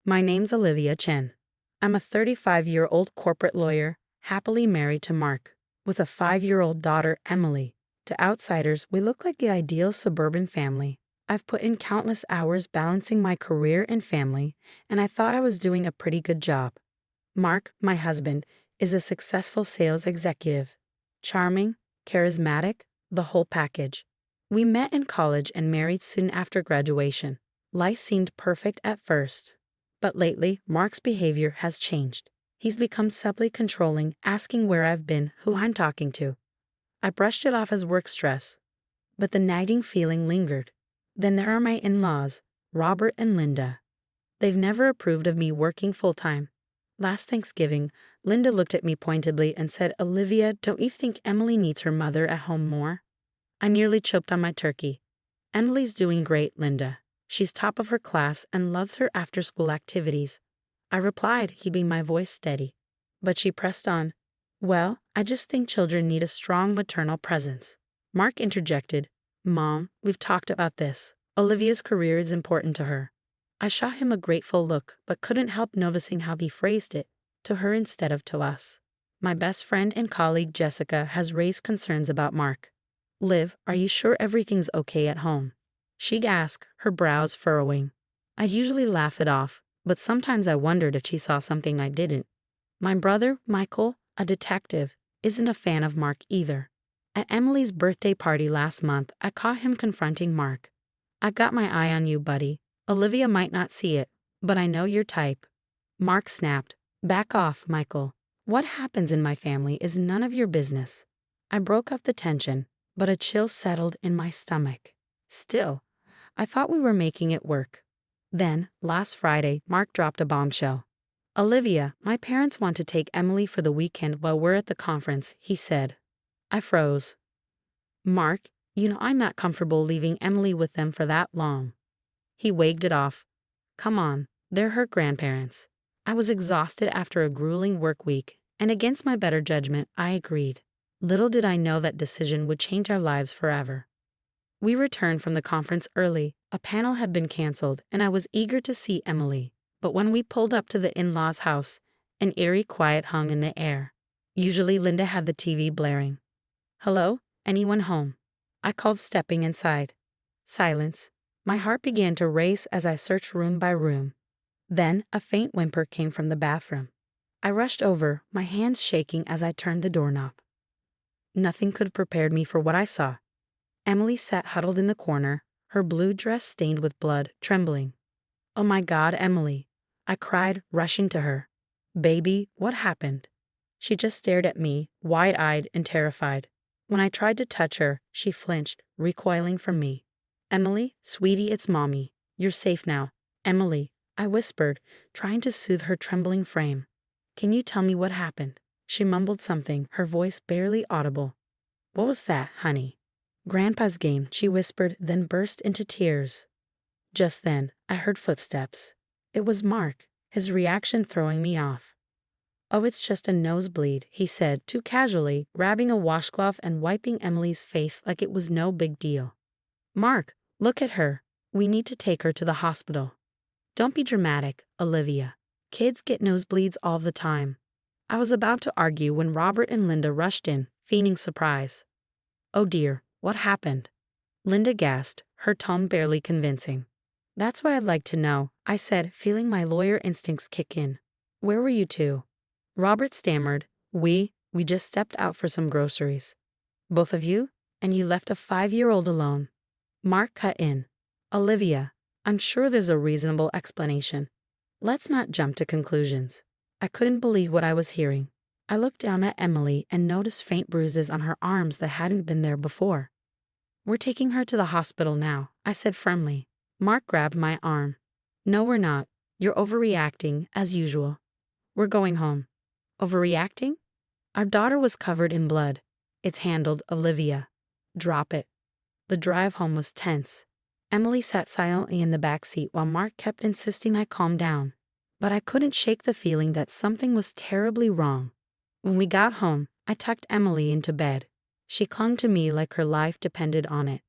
My name's Olivia Chen. I'm a 35-year-old corporate lawyer, happily married to Mark, with a 5-year-old daughter, Emily. To outsiders, we look like the ideal suburban family. I've put in countless hours balancing my career and family, and I thought I was doing a pretty good job. Mark, my husband, is a successful sales executive. Charming, charismatic, the whole package. We met in college and married soon after graduation. Life seemed perfect at first. But lately, Mark's behavior has changed. He's become subtly controlling, asking where I've been, who I'm talking to. I brushed it off as work stress, but the nagging feeling lingered. Then there are my in-laws, Robert and Linda. They've never approved of me working full-time. Last Thanksgiving, Linda looked at me pointedly and said, "Olivia, don't you think Emily needs her mother at home more?" I nearly choked on my turkey. "Emily's doing great, Linda. She's top of her class and loves her after-school activities." I replied, keeping my voice steady. But she pressed on. "Well, I just think children need a strong maternal presence." Mark interjected, "Mom, we've talked about this. Olivia's career is important to her." I shot him a grateful look, but couldn't help noticing how he phrased it, to her instead of to us. My best friend and colleague Jessica has raised concerns about Mark. "Liv, are you sure everything's okay at home?" she asked, her brows furrowing. I usually laugh it off, but sometimes I wondered if she saw something I didn't. My brother, Michael, a detective, isn't a fan of Mark either. At Emily's birthday party last month, I caught him confronting Mark. "I got my eye on you, buddy. Olivia might not see it, but I know your type." Mark snapped, "Back off, Michael. What happens in my family is none of your business." I broke up the tension, but a chill settled in my stomach. Still, I thought we were making it work. Then, last Friday, Mark dropped a bombshell. "Olivia, my parents want to take Emily for the weekend while we're at the conference," he said. I froze. "Mark, I'm not comfortable leaving Emily with them for that long." He wagged it off. "Come on, they're her grandparents." I was exhausted after a grueling work week, and against my better judgment, I agreed. Little did I know that decision would change our lives forever. We returned from the conference early. A panel had been canceled, and I was eager to see Emily. But when we pulled up to the in-laws' house, an eerie quiet hung in the air. Usually Linda had the TV blaring. "Hello? Anyone home?" I called, stepping inside. Silence. My heart began to race as I searched room by room. Then a faint whimper came from the bathroom. I rushed over, my hands shaking as I turned the doorknob. Nothing could have prepared me for what I saw. Emily sat huddled in the corner, her blue dress stained with blood, trembling. "Oh my God, Emily!" I cried, rushing to her. "Baby, what happened?" She just stared at me, wide-eyed and terrified. When I tried to touch her, she flinched, recoiling from me. "Emily, sweetie, it's Mommy. You're safe now." "Emily," I whispered, trying to soothe her trembling frame. "Can you tell me what happened?" She mumbled something, her voice barely audible. "What was that, honey?" "Grandpa's game," she whispered, then burst into tears. Just then, I heard footsteps. It was Mark, his reaction throwing me off. "Oh, it's just a nosebleed," he said, too casually, grabbing a washcloth and wiping Emily's face like it was no big deal. "Mark, look at her. We need to take her to the hospital." "Don't be dramatic, Olivia. Kids get nosebleeds all the time." I was about to argue when Robert and Linda rushed in, feigning surprise. "Oh dear, what happened?" Linda gasped, her tone barely convincing. "That's what I'd like to know," I said, feeling my lawyer instincts kick in. "Where were you two?" Robert stammered, We just stepped out for some groceries." "Both of you? And you left a 5-year-old alone?" Mark cut in. "Olivia, I'm sure there's a reasonable explanation. Let's not jump to conclusions." I couldn't believe what I was hearing. I looked down at Emily and noticed faint bruises on her arms that hadn't been there before. "We're taking her to the hospital now," I said firmly. Mark grabbed my arm. "No, we're not. You're overreacting, as usual. We're going home." "Overreacting?" "Our daughter was covered in blood." "It's handled, Olivia." "Drop it." The drive home was tense. Emily sat silently in the back seat while Mark kept insisting I calm down. But I couldn't shake the feeling that something was terribly wrong. When we got home, I tucked Emily into bed. She clung to me like her life depended on it.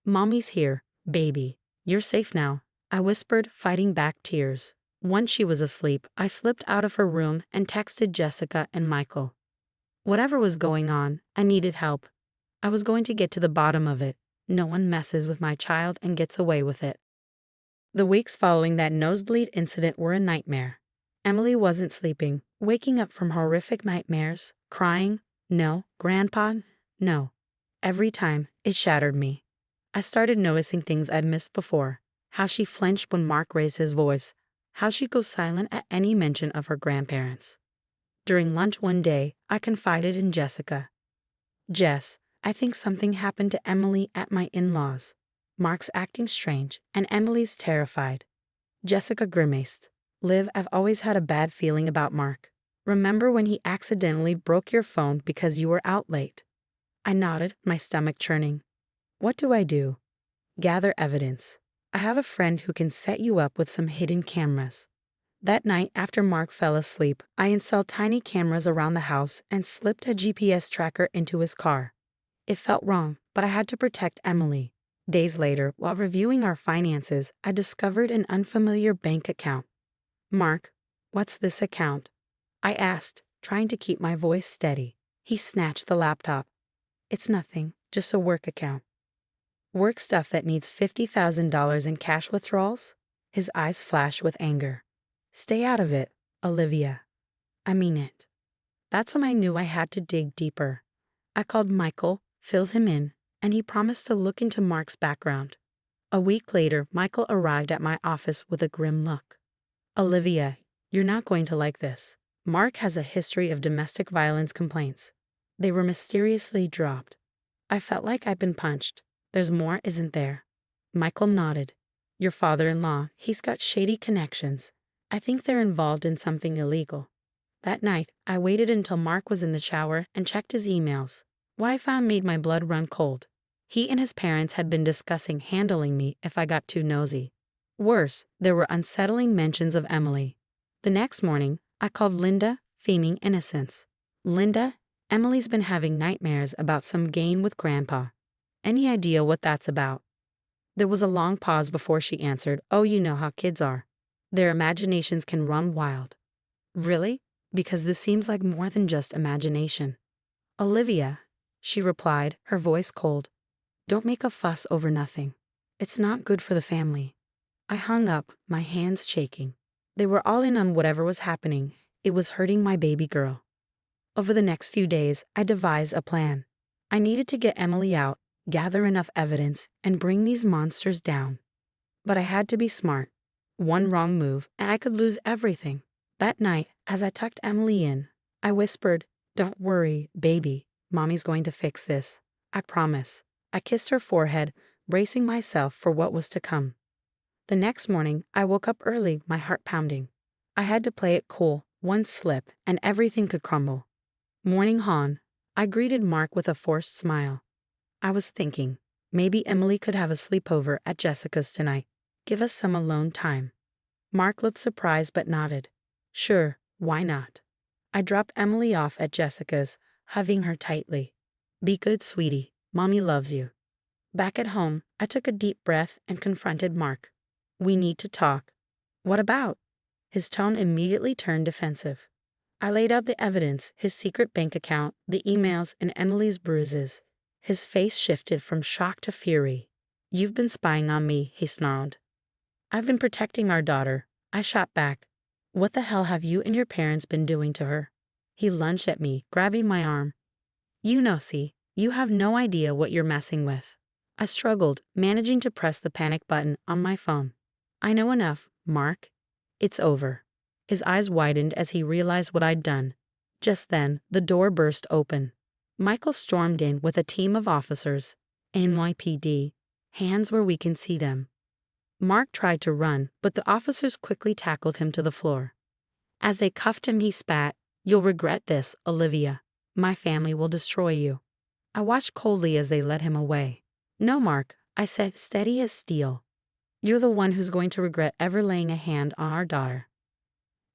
"Mommy's here, baby. You're safe now," I whispered, fighting back tears. Once she was asleep, I slipped out of her room and texted Jessica and Michael. Whatever was going on, I needed help. I was going to get to the bottom of it. No one messes with my child and gets away with it. The weeks following that nosebleed incident were a nightmare. Emily wasn't sleeping, waking up from horrific nightmares, crying, "No, Grandpa, no." Every time, it shattered me. I started noticing things I'd missed before. How she flinched when Mark raised his voice. How she goes silent at any mention of her grandparents. During lunch one day, I confided in Jessica. "Jess, I think something happened to Emily at my in-laws. Mark's acting strange, and Emily's terrified." Jessica grimaced. "Liv, I've always had a bad feeling about Mark. Remember when he accidentally broke your phone because you were out late?" I nodded, my stomach churning. "What do I do?" "Gather evidence. I have a friend who can set you up with some hidden cameras." That night, after Mark fell asleep, I installed tiny cameras around the house and slipped a GPS tracker into his car. It felt wrong, but I had to protect Emily. Days later, while reviewing our finances, I discovered an unfamiliar bank account. "Mark, what's this account?" I asked, trying to keep my voice steady. He snatched the laptop. "It's nothing, just a work account." "Work stuff that needs $50,000 in cash withdrawals?" His eyes flashed with anger. "Stay out of it, Olivia." "I mean it." That's when I knew I had to dig deeper. I called Michael, filled him in, and he promised to look into Mark's background. A week later, Michael arrived at my office with a grim look. "Olivia, you're not going to like this. Mark has a history of domestic violence complaints. They were mysteriously dropped." I felt like I'd been punched. "There's more, isn't there?" Michael nodded. "Your father-in-law, he's got shady connections. I think they're involved in something illegal." That night, I waited until Mark was in the shower and checked his emails. What I found made my blood run cold. He and his parents had been discussing handling me if I got too nosy. Worse, there were unsettling mentions of Emily. The next morning, I called Linda, feigning innocence. "Linda, Emily's been having nightmares about some game with Grandpa. Any idea what that's about?" There was a long pause before she answered, "Oh, you know how kids are. Their imaginations can run wild." "Really? Because this seems like more than just imagination." "Olivia," she replied, her voice cold, "don't make a fuss over nothing. It's not good for the family." I hung up, my hands shaking. They were all in on whatever was happening. It was hurting my baby girl. Over the next few days, I devised a plan. I needed to get Emily out, gather enough evidence, and bring these monsters down. But I had to be smart. One wrong move, and I could lose everything. That night, as I tucked Emily in, I whispered, "Don't worry, baby. Mommy's going to fix this. I promise." I kissed her forehead, bracing myself for what was to come. The next morning, I woke up early, my heart pounding. I had to play it cool. One slip, and everything could crumble. Morning on, I greeted Mark with a forced smile. I was thinking, maybe Emily could have a sleepover at Jessica's tonight. Give us some alone time. Mark looked surprised but nodded. "Sure, why not?" I dropped Emily off at Jessica's, hugging her tightly. "Be good, sweetie. Mommy loves you." Back at home, I took a deep breath and confronted Mark. "We need to talk." "What about?" His tone immediately turned defensive. I laid out the evidence, his secret bank account, the emails, and Emily's bruises. His face shifted from shock to fury. "You've been spying on me," he snarled. "I've been protecting our daughter." I shot back. "What the hell have you and your parents been doing to her?" He lunged at me, grabbing my arm. "You know, see, you have no idea what you're messing with." I struggled, managing to press the panic button on my phone. "I know enough, Mark. It's over." His eyes widened as he realized what I'd done. Just then, the door burst open. Michael stormed in with a team of officers. NYPD. Hands where we can see them. Mark tried to run, but the officers quickly tackled him to the floor. As they cuffed him, he spat, "You'll regret this, Olivia. My family will destroy you." I watched coldly as they led him away. "No, Mark," I said, steady as steel. "You're the one who's going to regret ever laying a hand on our daughter."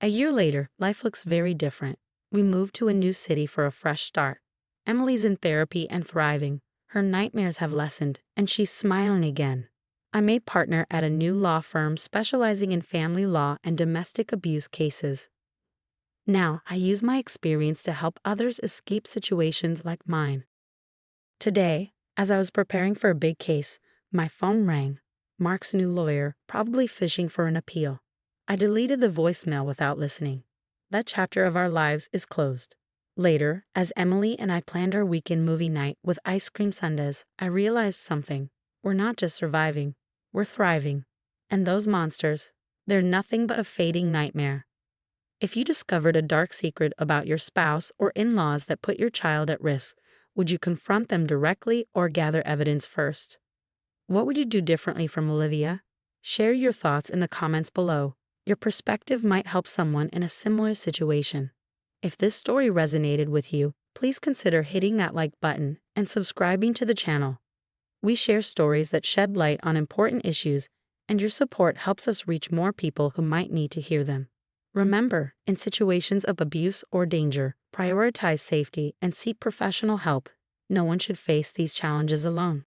A year later, life looks very different. We moved to a new city for a fresh start. Emily's in therapy and thriving. Her nightmares have lessened, and she's smiling again. I'm a partner at a new law firm specializing in family law and domestic abuse cases. Now, I use my experience to help others escape situations like mine. Today, as I was preparing for a big case, my phone rang. Mark's new lawyer, probably fishing for an appeal. I deleted the voicemail without listening. That chapter of our lives is closed. Later, as Emily and I planned our weekend movie night with ice cream sundaes, I realized something. We're not just surviving, we're thriving. And those monsters, they're nothing but a fading nightmare. If you discovered a dark secret about your spouse or in-laws that put your child at risk, would you confront them directly or gather evidence first? What would you do differently from Olivia? Share your thoughts in the comments below. Your perspective might help someone in a similar situation. If this story resonated with you, please consider hitting that like button and subscribing to the channel. We share stories that shed light on important issues, and your support helps us reach more people who might need to hear them. Remember, in situations of abuse or danger, prioritize safety and seek professional help. No one should face these challenges alone.